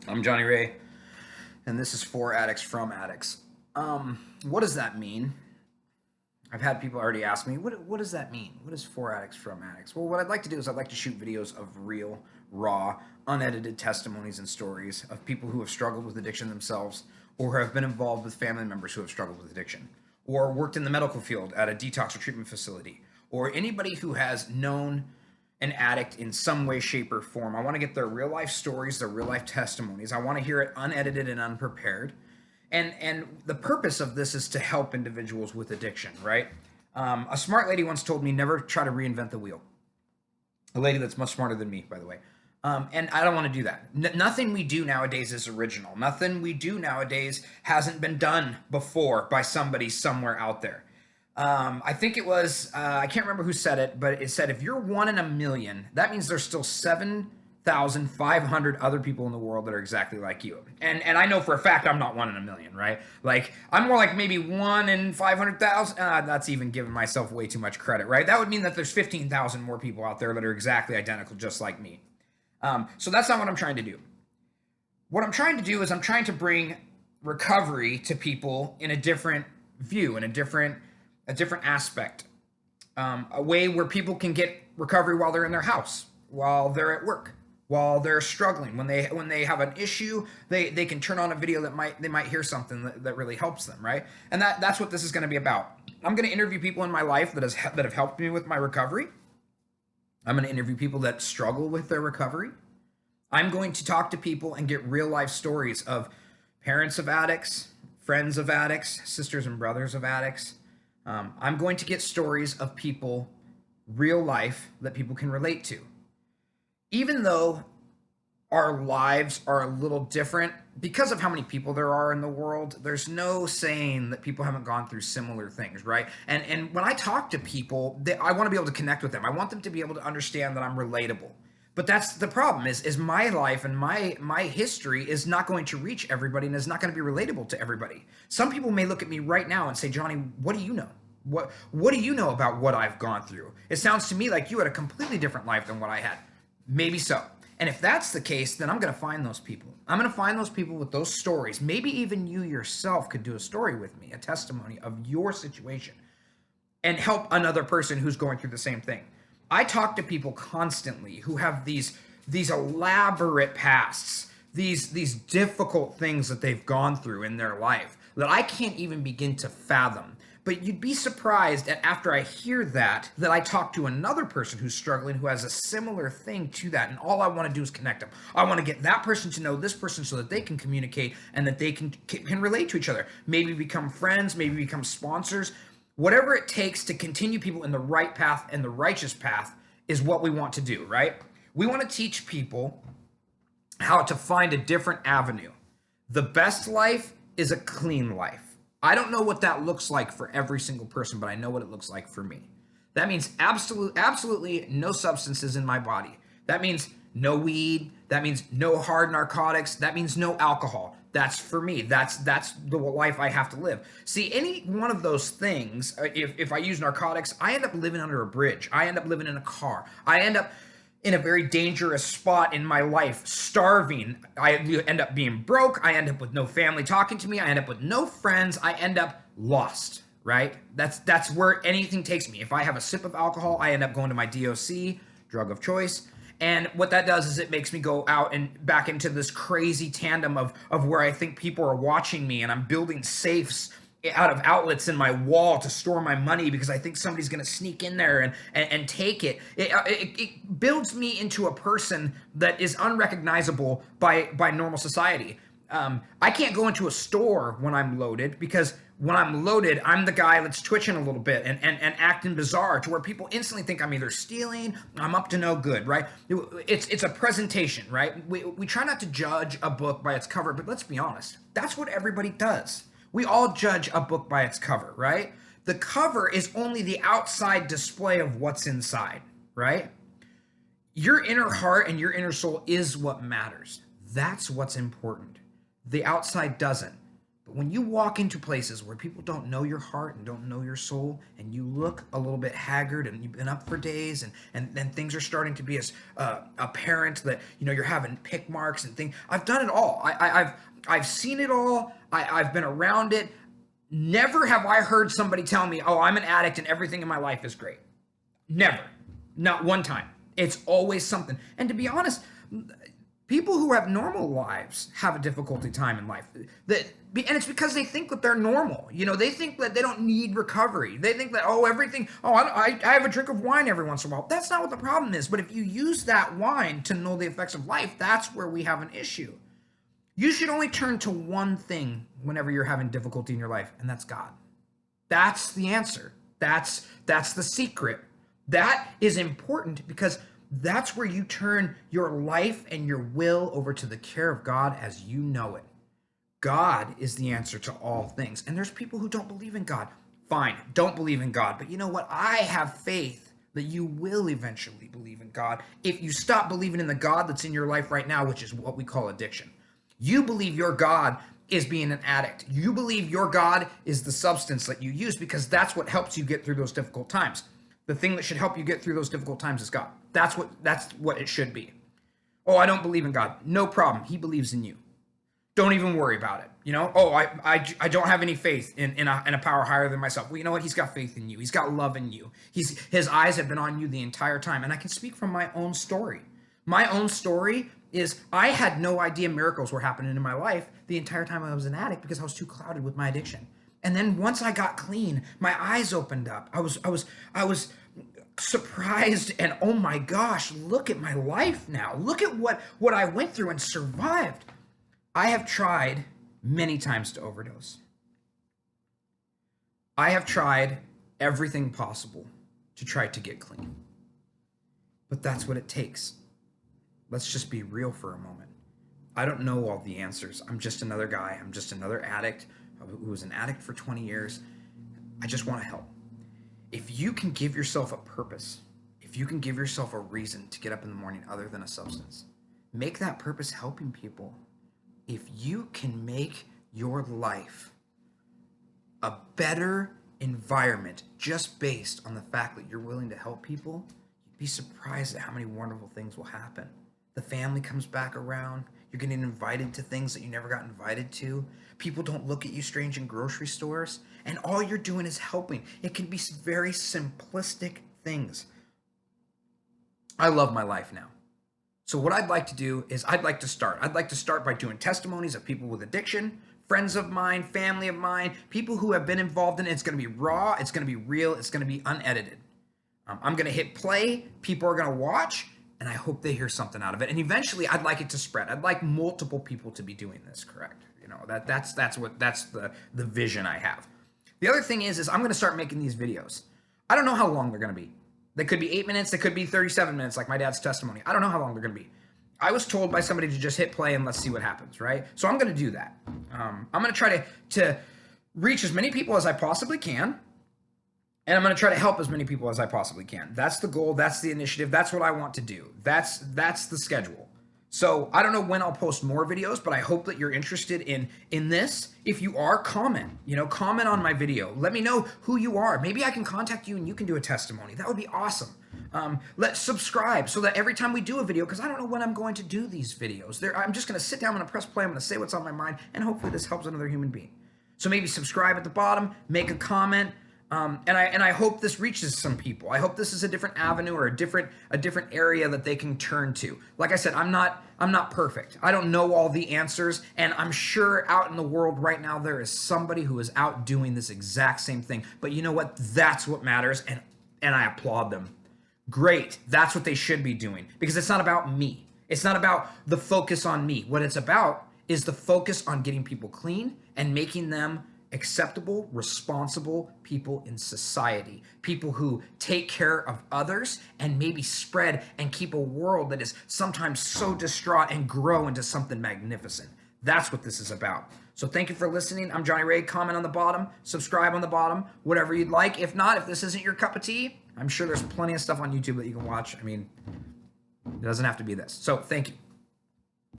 I'm Johnny Ray, and this is For Addicts from Addicts. What does that mean? I've had people already ask me, what does that mean? What is For Addicts from Addicts? Well, what I'd like to do is I'd like to shoot videos of real, raw, unedited testimonies and stories of people who have struggled with addiction themselves or have been involved with family members who have struggled with addiction or worked in the medical field at a detox or treatment facility or anybody who has known an addict in some way, shape, or form. I want to get their real life stories, their real life testimonies. I want to hear it unedited and unprepared. And the purpose of this is to help individuals with addiction, right? A smart lady once told me never try to reinvent the wheel. A lady that's much smarter than me, by the way. And I don't want to do that. Nothing we do nowadays is original. Nothing we do nowadays hasn't been done before by somebody somewhere out there. I think it was, I can't remember who said it, but it said if you're one in a million, that means there's still 7,500 other people in the world that are exactly like you. And I know for a fact I'm not one in a million, right? Like, I'm more like maybe 1 in 500,000. That's even giving myself way too much credit, right? That would mean that there's 15,000 more people out there that are exactly identical, just like me. So that's not what I'm trying to do. What I'm trying to do is I'm trying to bring recovery to people in a different view, in a different aspect, a way where people can get recovery while they're in their house, while they're at work, while they're struggling. When they have an issue, they can turn on a video they might hear something that really helps them, right? And that's what this is going to be about. I'm going to interview people in my life that have helped me with my recovery. I'm going to interview people that struggle with their recovery. I'm going to talk to people and get real life stories of parents of addicts, friends of addicts, sisters and brothers of addicts. I'm going to get stories of people, real life, that people can relate to. Even though our lives are a little different, because of how many people there are in the world, there's no saying that people haven't gone through similar things, right? And when I talk to people, I want to be able to connect with them. I want them to be able to understand that I'm relatable. But that's the problem is my life and my history is not going to reach everybody and is not going to be relatable to everybody. Some people may look at me right now and say, Johnny, what do you know? What do you know about what I've gone through? It sounds to me like you had a completely different life than what I had. Maybe so. And if that's the case, then I'm going to find those people. I'm going to find those people with those stories. Maybe even you yourself could do a story with me, a testimony of your situation, and help another person who's going through the same thing. I talk to people constantly who have these elaborate pasts, these difficult things that they've gone through in their life that I can't even begin to fathom. But you'd be surprised that after I hear that I talk to another person who's struggling who has a similar thing to that, and all I want to do is connect them. I want to get that person to know this person so that they can communicate and that they can relate to each other. Maybe become friends, maybe become sponsors. Whatever it takes to continue people in the right path and the righteous path is what we want to do, right? We want to teach people how to find a different avenue. The best life is a clean life. I don't know what that looks like for every single person, but I know what it looks like for me. That means absolutely no substances in my body. That means no weed. That means no hard narcotics. That means no alcohol. That's for me. That's the life I have to live. See, any one of those things, if I use narcotics, I end up living under a bridge. I end up living in a car. I end up in a very dangerous spot in my life, starving. I end up being broke. I end up with no family talking to me. I end up with no friends. I end up lost, right? That's where anything takes me. If I have a sip of alcohol, I end up going to my DOC, drug of choice. And what that does is it makes me go out and back into this crazy tandem of where I think people are watching me, and I'm building safes out of outlets in my wall to store my money because I think somebody's going to sneak in there and take it. It builds me into a person that is unrecognizable by normal society. I can't go into a store when I'm loaded because when I'm loaded, I'm the guy that's twitching a little bit and acting bizarre to where people instantly think I'm either stealing, I'm up to no good, right? It's a presentation, right? We try not to judge a book by its cover, but let's be honest. That's what everybody does. We all judge a book by its cover, right? The cover is only the outside display of what's inside, right? Your inner heart and your inner soul is what matters. That's what's important. The outside doesn't. When you walk into places where people don't know your heart and don't know your soul, and you look a little bit haggard and you've been up for days, and things are starting to be as apparent that you're having pick marks and things. I've done it all. I've seen it all. I've been around it. Never have I heard somebody tell me, "Oh, I'm an addict and everything in my life is great." Never. Not one time. It's always something. And to be honest, people who have normal lives have a difficulty time in life. And it's because they think that they're normal. They think that they don't need recovery. They think that, I have a drink of wine every once in a while. That's not what the problem is. But if you use that wine to know the effects of life, that's where we have an issue. You should only turn to one thing whenever you're having difficulty in your life, and that's God. That's the answer. That's the secret. That is important because that's where you turn your life and your will over to the care of God as you know it. God is the answer to all things. And there's people who don't believe in God. Fine, don't believe in God. But you know what? I have faith that you will eventually believe in God if you stop believing in the God that's in your life right now, which is what we call addiction. You believe your God is being an addict. You believe your God is the substance that you use because that's what helps you get through those difficult times. The thing that should help you get through those difficult times is God. That's what it should be. Oh, I don't believe in God. No problem. He believes in you. Don't even worry about it. I don't have any faith in a power higher than myself. Well, you know what? He's got faith in you. He's got love in you. His eyes have been on you the entire time. And I can speak from my own story. My own story is I had no idea miracles were happening in my life the entire time I was an addict because I was too clouded with my addiction. And then once I got clean, my eyes opened up. I was surprised and oh my gosh, look at my life now. Look at what I went through and survived. I have tried many times to overdose. I have tried everything possible to try to get clean. But that's what it takes. Let's just be real for a moment. I don't know all the answers. I'm just another guy. I'm just another addict who was an addict for 20 years. I just want to help. If you can give yourself a purpose, if you can give yourself a reason to get up in the morning other than a substance, make that purpose helping people. If you can make your life a better environment just based on the fact that you're willing to help people, you'd be surprised at how many wonderful things will happen. The family comes back around. You're getting invited to things that you never got invited to. People don't look at you strange in grocery stores. And all you're doing is helping. It can be very simplistic things. I love my life now. So what I'd like to do is I'd like to start by doing testimonies of people with addiction, friends of mine, family of mine, people who have been involved in it. It's going to be raw. It's going to be real. It's going to be unedited. I'm going to hit play. People are going to watch. And I hope they hear something out of it. And eventually, I'd like it to spread. I'd like multiple people to be doing this. Correct? That's the vision I have. The other thing is I'm going to start making these videos. I don't know how long they're going to be. They could be 8 minutes. They could be 37 minutes, like my dad's testimony. I don't know how long they're going to be. I was told by somebody to just hit play and let's see what happens. Right? So I'm going to do that. I'm going to try to reach as many people as I possibly can. And I'm going to try to help as many people as I possibly can. That's the goal. That's the initiative. That's what I want to do. That's the schedule. So I don't know when I'll post more videos, but I hope that you're interested in this. If you are, comment. Comment on my video. Let me know who you are. Maybe I can contact you and you can do a testimony. That would be awesome. Let's subscribe so that every time we do a video, because I don't know when I'm going to do these videos. I'm just going to sit down, I'm going to press play, I'm going to say what's on my mind, and hopefully this helps another human being. So maybe subscribe at the bottom, make a comment. And I hope this reaches some people. I hope this is a different avenue or a different area that they can turn to. Like I said, I'm not perfect. I don't know all the answers, and I'm sure out in the world right now there is somebody who is out doing this exact same thing. But you know what? That's what matters, and I applaud them. Great. That's what they should be doing, because it's not about me. It's not about the focus on me. What it's about is the focus on getting people clean and making them acceptable, responsible people in society, people who take care of others and maybe spread and keep a world that is sometimes so distraught and grow into something magnificent. That's what this is about. So thank you for listening. I'm Johnny Ray. Comment on the bottom, subscribe on the bottom, whatever you'd like. If not, if this isn't your cup of tea, I'm sure there's plenty of stuff on YouTube that you can watch. I mean, it doesn't have to be this. So thank you.